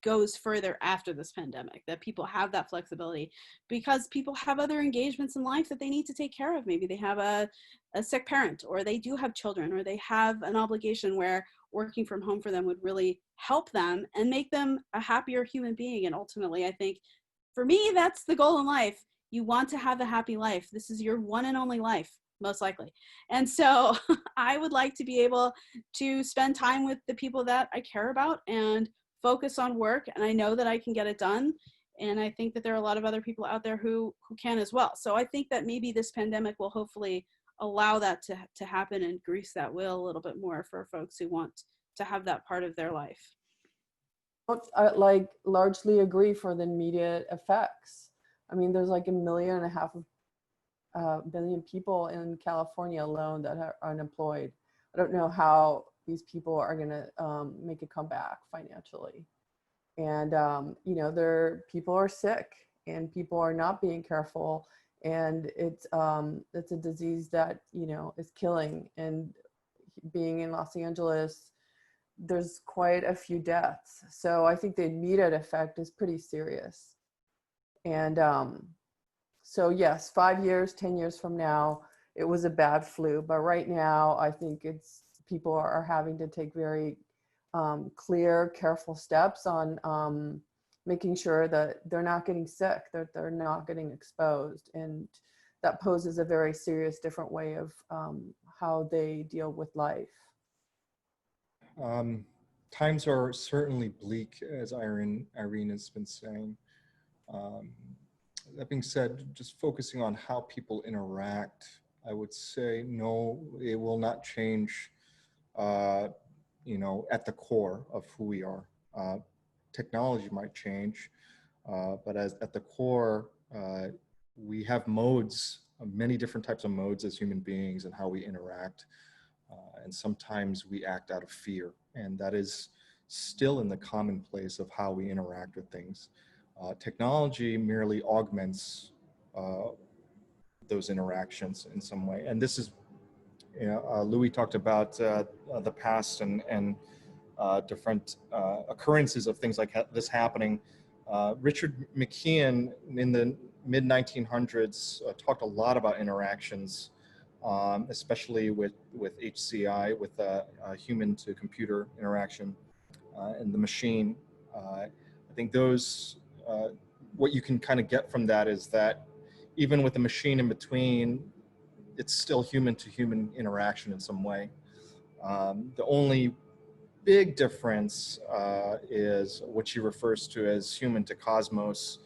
goes further after this pandemic, that people have that flexibility because people have other engagements in life that they need to take care of. Maybe they have a sick parent, or they do have children, or they have an obligation where working from home for them would really help them and make them a happier human being. And ultimately, I think for me, that's the goal in life. You want to have a happy life. This is your one and only life, most likely. And so I would like to be able to spend time with the people that I care about and focus on work. And I know that I can get it done. And I think that there are a lot of other people out there who can as well. So I think that maybe this pandemic will hopefully allow that to happen and grease that wheel a little bit more for folks who want to have that part of their life. I like largely agree for the immediate effects. I mean, there's like 1.5 billion people in California alone that are unemployed. I don't know how these people are going to make a comeback financially. And, you know, people are sick and people are not being careful. And it's a disease that, you know, is killing. And being in Los Angeles, there's quite a few deaths. So I think the immediate effect is pretty serious. And so yes, 5 years, 10 years from now, it was a bad flu. But right now, I think people are having to take very clear, careful steps on making sure that they're not getting sick, that they're not getting exposed. And that poses a very serious, different way of how they deal with life. Times are certainly bleak, as Irene has been saying. That being said, just focusing on how people interact, I would say no, it will not change, you know, at the core of who we are. Technology might change, but at the core, we have modes, many different types of modes as human beings and how we interact. And sometimes we act out of fear, and that is still in the commonplace of how we interact with things. Technology merely augments those interactions in some way. And this is, you know, Louis talked about the past and different occurrences of things like this happening. Richard McKeon in the mid-1900s talked a lot about interactions, especially with HCI, with human to computer interaction and the machine. I think those, what you can kind of get from that is that even with the machine in between, it's still human to human interaction in some way. The only big difference is what she refers to as human to cosmos.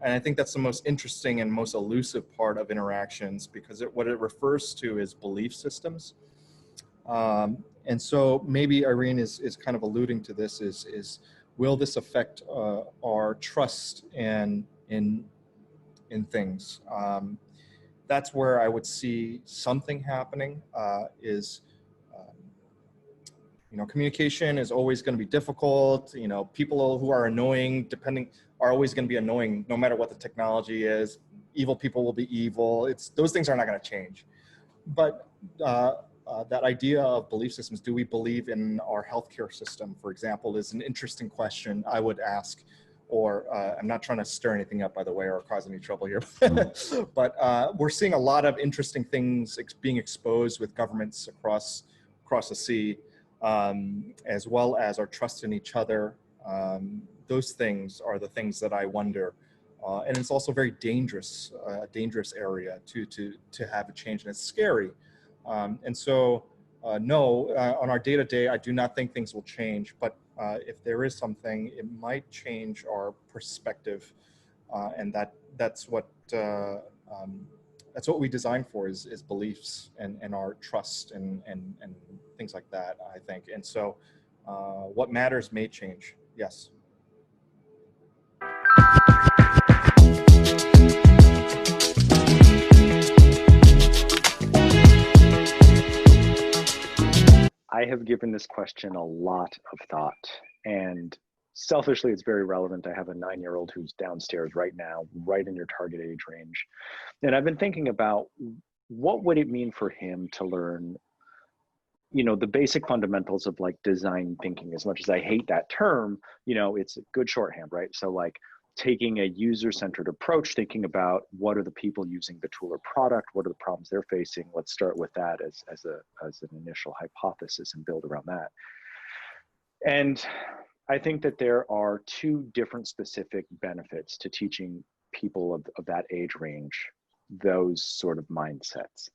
And I think that's the most interesting and most elusive part of interactions, because what it refers to is belief systems. And so maybe Irene is kind of alluding to this, is will this affect our trust in things? That's where I would see something happening, you know, communication is always going to be difficult. You know, people who are annoying, are always going to be annoying, no matter what the technology is. Evil people will be evil. Those things are not going to change. But that idea of belief systems, do we believe in our healthcare system, for example, is an interesting question I would ask. Or I'm not trying to stir anything up, by the way, or cause any trouble here. But we're seeing a lot of interesting things being exposed with governments across the sea. As well as our trust in each other. Those things are the things that I wonder. And it's also very dangerous area to have a change, and it's scary. And so, no, on our day-to-day, I do not think things will change, but if there is something, it might change our perspective. And that's what we design for, is beliefs and our trust and things like that, I think. And so what matters may change, yes. I have given this question a lot of thought, and selfishly, it's very relevant. I have a 9-year-old who's downstairs right now, right in your target age range. And I've been thinking about what would it mean for him to learn the basic fundamentals of like design thinking, as much as I hate that term, it's a good shorthand, right? So like taking a user-centered approach, thinking about what are the people using the tool or product, what are the problems they're facing. Let's start with that as an initial hypothesis and build around that. And I think that there are two different specific benefits to teaching people of that age range those sort of mindsets.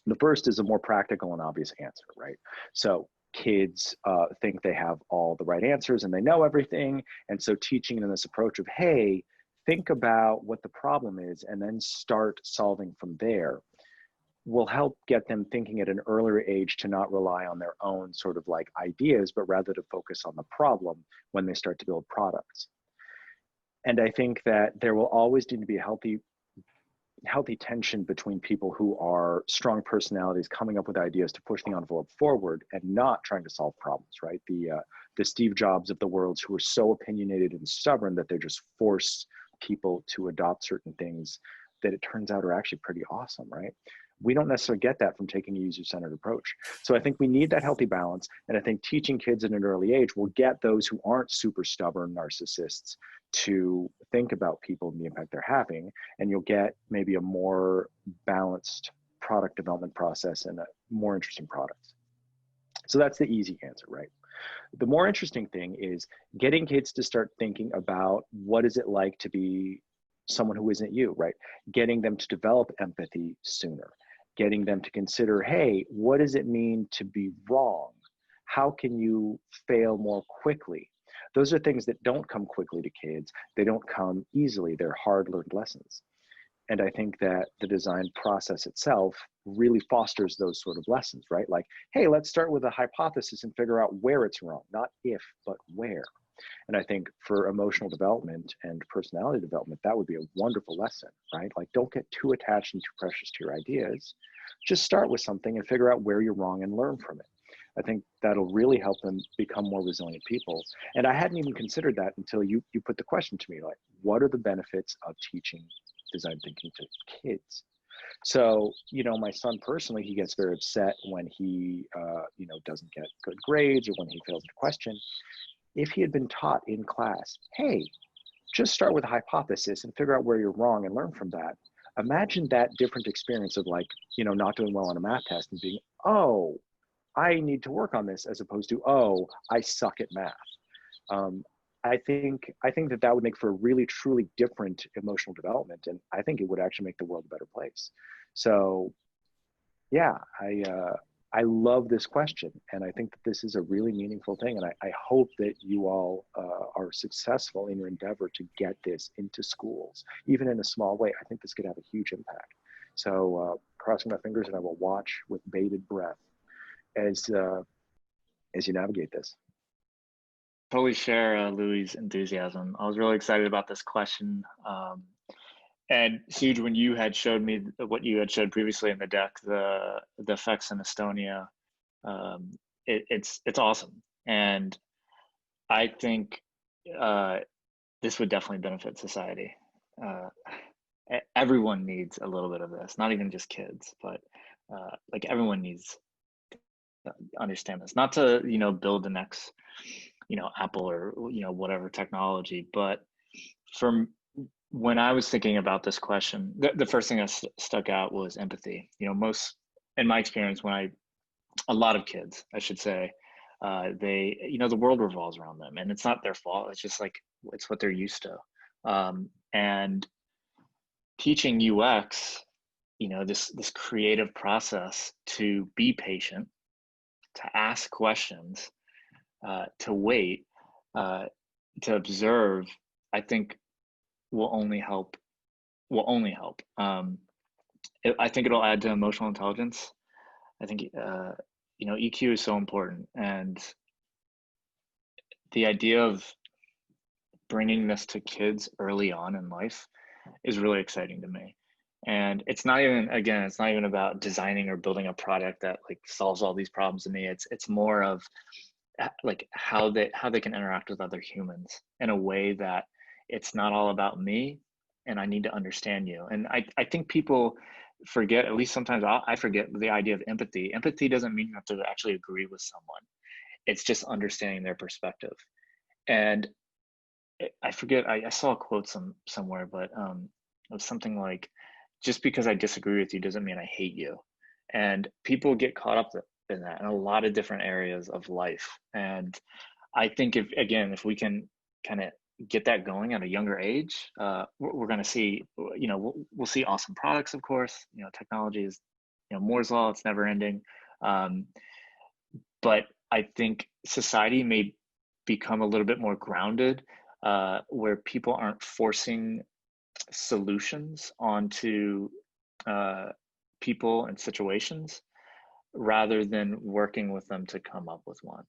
The first is a more practical and obvious answer, right? So kids think they have all the right answers and they know everything. And so teaching them this approach of, hey, think about what the problem is and then start solving from there will help get them thinking at an earlier age to not rely on their own sort of like ideas, but rather to focus on the problem when they start to build products. And I think that there will always need to be a healthy tension between people who are strong personalities coming up with ideas to push the envelope forward and not trying to solve problems, right? The Steve Jobs of the world who are so opinionated and stubborn that they just force people to adopt certain things that it turns out are actually pretty awesome, right? We don't necessarily get that from taking a user-centered approach. So I think we need that healthy balance. And I think teaching kids at an early age will get those who aren't super stubborn narcissists to think about people and the impact they're having. And you'll get maybe a more balanced product development process and a more interesting products. So that's the easy answer, right? The more interesting thing is getting kids to start thinking about what is it like to be someone who isn't you, right? Getting them to develop empathy sooner, getting them to consider, hey, what does it mean to be wrong? How can you fail more quickly? Those are things that don't come quickly to kids. They don't come easily. They're hard-learned lessons. And I think that the design process itself really fosters those sort of lessons, right? Like, hey, let's start with a hypothesis and figure out where it's wrong, not if, but where. And I think for emotional development and personality development, that would be a wonderful lesson, right? Like, don't get too attached and too precious to your ideas. Just start with something and figure out where you're wrong and learn from it. I think that'll really help them become more resilient people. And I hadn't even considered that until you put the question to me, like, what are the benefits of teaching design thinking to kids? So, my son personally, he gets very upset when he, doesn't get good grades or when he fails a question. If he had been taught in class, hey, just start with a hypothesis and figure out where you're wrong and learn from that. Imagine that different experience of like, not doing well on a math test and being, oh, I need to work on this, as opposed to, oh, I suck at math. I think that would make for a really, truly different emotional development. And I think it would actually make the world a better place. So yeah, I love this question. And I think that this is a really meaningful thing. And I hope that you all are successful in your endeavor to get this into schools, even in a small way. I think this could have a huge impact. So crossing my fingers, and I will watch with bated breath as you navigate this. Totally share Louis' enthusiasm. I was really excited about this question. And Suj, when you had showed me what you had showed previously in the deck, the effects in Estonia, it's awesome. And I think this would definitely benefit society. Everyone needs a little bit of this, not even just kids, but like everyone needs to understand this, not to, build the next, Apple or, whatever technology, but from when I was thinking about this question, the first thing that stuck out was empathy. Most, in my experience, a lot of kids, I should say, they, the world revolves around them and it's not their fault. It's just like, it's what they're used to. And teaching UX, this creative process to be patient, to ask questions, to wait, to observe, I think will only help. I think it'll add to emotional intelligence. I think, EQ is so important. And the idea of bringing this to kids early on in life is really exciting to me. And it's not even about designing or building a product that like solves all these problems to me. It's more of like how they can interact with other humans in a way that it's not all about me, and I need to understand you. And I think people forget, at least sometimes I forget, the idea of empathy. Empathy doesn't mean you have to actually agree with someone. It's just understanding their perspective. And I forget, I saw a quote somewhere, but it was something like, just because I disagree with you doesn't mean I hate you. And people get caught up in that in a lot of different areas of life. And I think if we can kind of get that going at a younger age, we're going to see, we'll see awesome products, of course. Technology is, Moore's law, it's never ending. But I think society may become a little bit more grounded, where people aren't forcing solutions onto people and situations, rather than working with them to come up with one.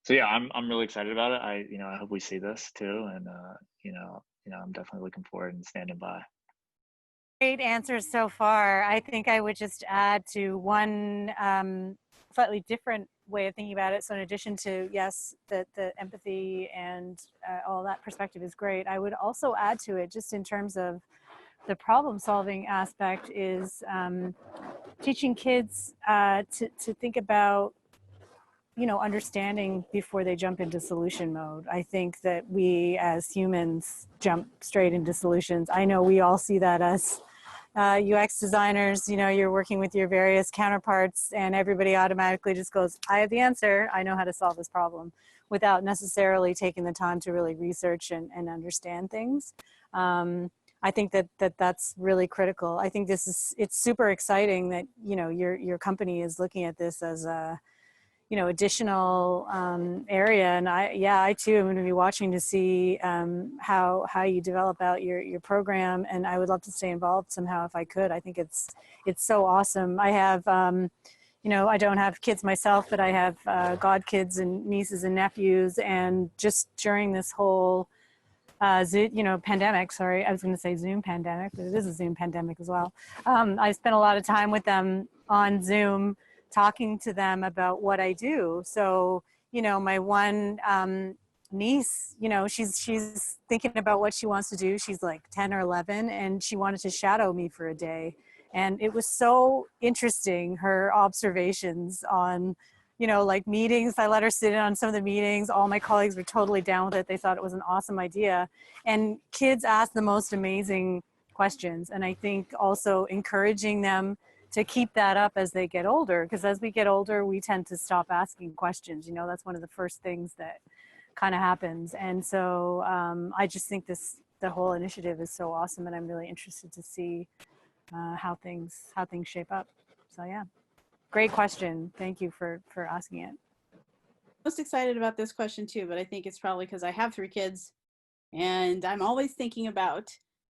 So yeah, I'm really excited about it. I hope we see this too, and I'm definitely looking forward and standing by. Great answers so far. I think I would just add to one slightly different way of thinking about it. So in addition to, yes, the empathy and all that perspective is great, I would also add to it, just in terms of the problem solving aspect, is teaching kids to think about, understanding before they jump into solution mode. I think that we as humans jump straight into solutions. I know we all see that as UX designers. You're working with your various counterparts and everybody automatically just goes, I have the answer, I know how to solve this problem, without necessarily taking the time to really research and understand things. I think that's really critical. I think it's super exciting that, your company is looking at this as a, additional area. And I too am going to be watching to see how you develop out your program. And I would love to stay involved somehow if I could. I think it's so awesome. I have, I don't have kids myself, but I have godkids and nieces and nephews. And just during this whole pandemic, sorry, I was going to say Zoom pandemic, but it is a Zoom pandemic as well. I spent a lot of time with them on Zoom, talking to them about what I do. So, my one niece, she's thinking about what she wants to do. She's like 10 or 11, and she wanted to shadow me for a day. And it was so interesting, her observations on, like meetings. I let her sit in on some of the meetings. All my colleagues were totally down with it. They thought it was an awesome idea. And kids ask the most amazing questions. And I think also encouraging them to keep that up as they get older, because as we get older, we tend to stop asking questions. That's one of the first things that kind of happens. And so I just think the whole initiative is so awesome, and I'm really interested to see how things shape up. So yeah, great question. Thank you for asking it. Most excited about this question too, but I think it's probably because I have 3 kids, and I'm always thinking about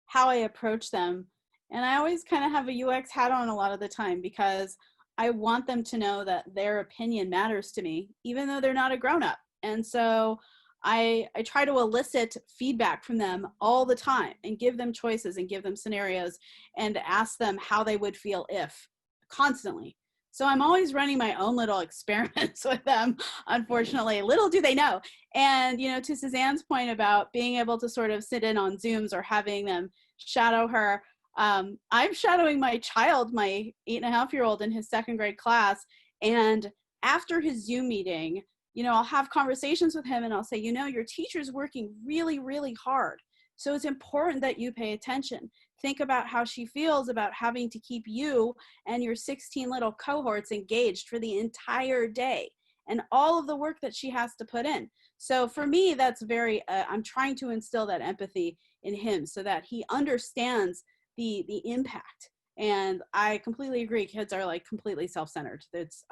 how I approach them. And I always kind of have a UX hat on a lot of the time, because I want them to know that their opinion matters to me, even though they're not a grown-up. And so I try to elicit feedback from them all the time, and give them choices and give them scenarios and ask them how they would feel if, constantly. So I'm always running my own little experiments with them, unfortunately. Little do they know. And, to Suzanne's point about being able to sort of sit in on Zooms or having them shadow her, I'm shadowing my child, my 8.5-year-old, in his 2nd grade class. And after his Zoom meeting, I'll have conversations with him, and I'll say, your teacher's working really, really hard. So it's important that you pay attention. Think about how she feels about having to keep you and your 16 little cohorts engaged for the entire day, and all of the work that she has to put in. So for me, that's very, I'm trying to instill that empathy in him so that he understands the impact. And I completely agree. Kids are like completely self-centered. It's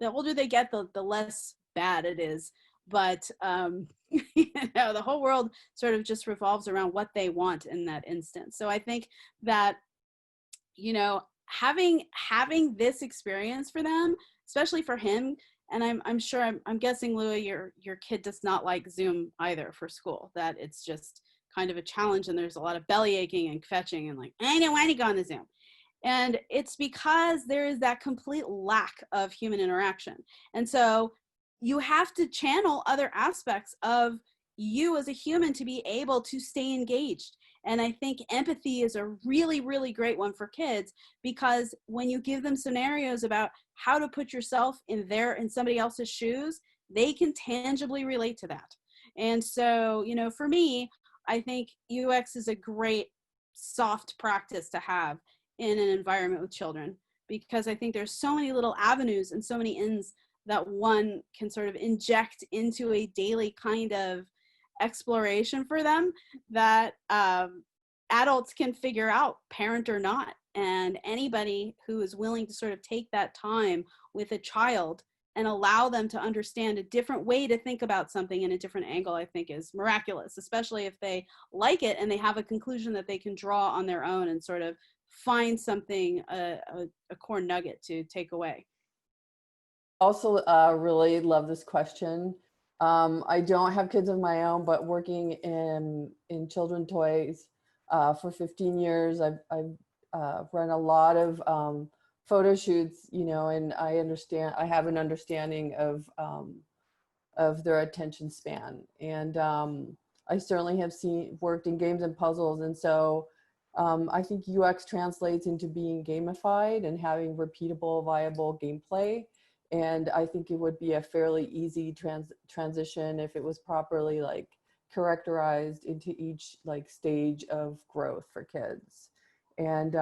the older they get, the less bad it is. But the whole world sort of just revolves around what they want in that instance. So I think that, having this experience for them, especially for him, and I'm sure, I'm guessing, Louis, your kid does not like Zoom either for school, that it's just kind of a challenge, and there's a lot of belly aching and fetching and like, I don't want to go on the Zoom. And it's because there is that complete lack of human interaction. And so you have to channel other aspects of you as a human to be able to stay engaged. And I think empathy is a really, really great one for kids, because when you give them scenarios about how to put yourself in somebody else's shoes, they can tangibly relate to that. And so, you know, for me, I think UX is a great soft practice to have in an environment with children, because I think there's so many little avenues and so many ins that one can sort of inject into a daily kind of exploration for them that adults can figure out, parent or not. And anybody who is willing to sort of take that time with a child and allow them to understand a different way to think about something in a different angle, I think is miraculous, especially if they like it and they have a conclusion that they can draw on their own and sort of find something, a core nugget to take away. Also, really love this question. I don't have kids of my own, but working in children toys for 15 years, I've run a lot of photo shoots, you know, and I have an understanding of their attention span. And I certainly have worked in games and puzzles. And so I think UX translates into being gamified and having repeatable, viable gameplay. And I think it would be a fairly easy transition if it was properly like characterized into each like stage of growth for kids. And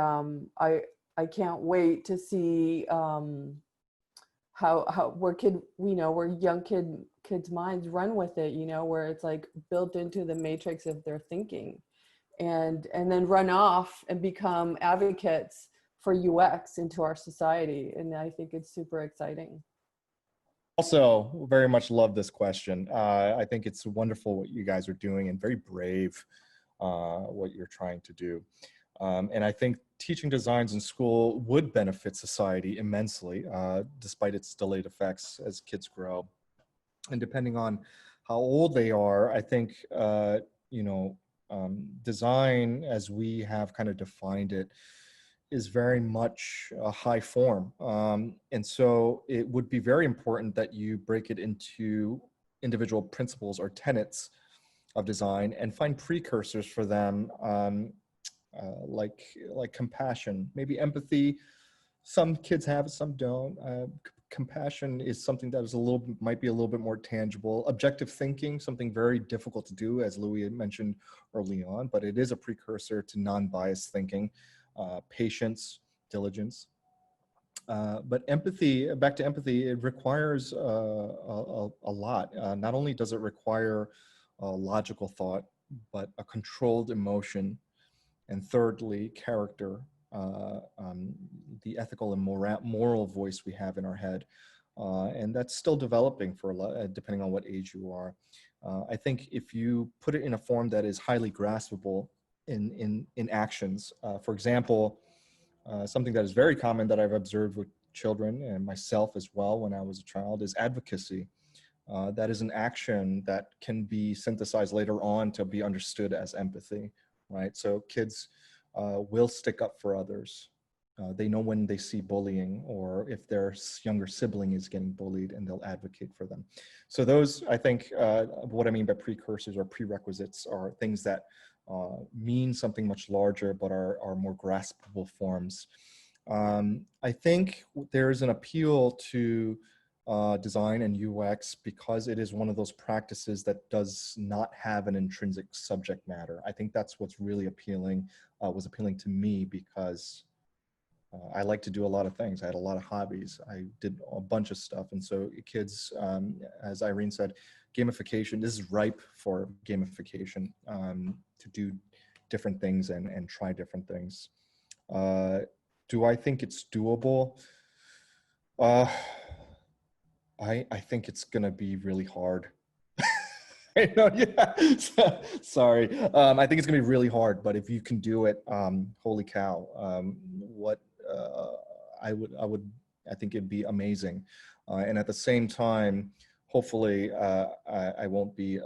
I can't wait to see where young kids' minds run with it, you know, where it's like built into the matrix of their thinking, and then run off and become advocates for UX into our society. And I think it's super exciting. Also, very much love this question. I think it's wonderful what you guys are doing, and very brave what you're trying to do. And I think teaching designs in school would benefit society immensely, despite its delayed effects as kids grow. And depending on how old they are, I think, design as we have kind of defined it is very much a high form. And so it would be very important that you break it into individual principles or tenets of design and find precursors for them, like compassion, maybe empathy. Some kids have it, some don't. Compassion is something that is might be a little bit more tangible. Objective thinking, something very difficult to do, as Louis had mentioned early on, but it is a precursor to non-biased thinking. Patience, diligence. But empathy, back to empathy, it requires a lot. Not only does it require logical thought, but a controlled emotion. And thirdly, character, the ethical and moral voice we have in our head. And that's still developing for a lot, depending on what age you are. I think if you put it in a form that is highly graspable in actions, for example, something that is very common that I've observed with children and myself as well when I was a child is advocacy. That is an action that can be synthesized later on to be understood as empathy, right? So kids will stick up for others. They know when they see bullying or if their younger sibling is getting bullied, and they'll advocate for them. So those, I think, what I mean by precursors or prerequisites are things that mean something much larger but are more graspable forms. I think there's an appeal to design and UX because it is one of those practices that does not have an intrinsic subject matter. I think that's what's really appealing, was appealing to me, because I like to do a lot of things. I had a lot of hobbies. I did a bunch of stuff. And so kids, as Irene said, gamification, this is ripe for gamification, to do different things and try different things. Do I think it's doable? I think it's gonna be really hard. I know, yeah. Sorry. I think it's gonna be really hard, but if you can do it, holy cow! I think it'd be amazing. And at the same time, hopefully, I won't be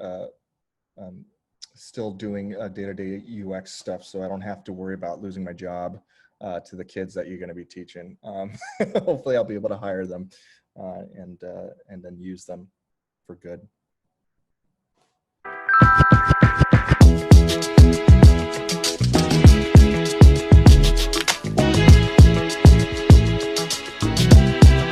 still doing day-to-day UX stuff, so I don't have to worry about losing my job to the kids that you're going to be teaching. Hopefully, I'll be able to hire them and then use them for good. Bye.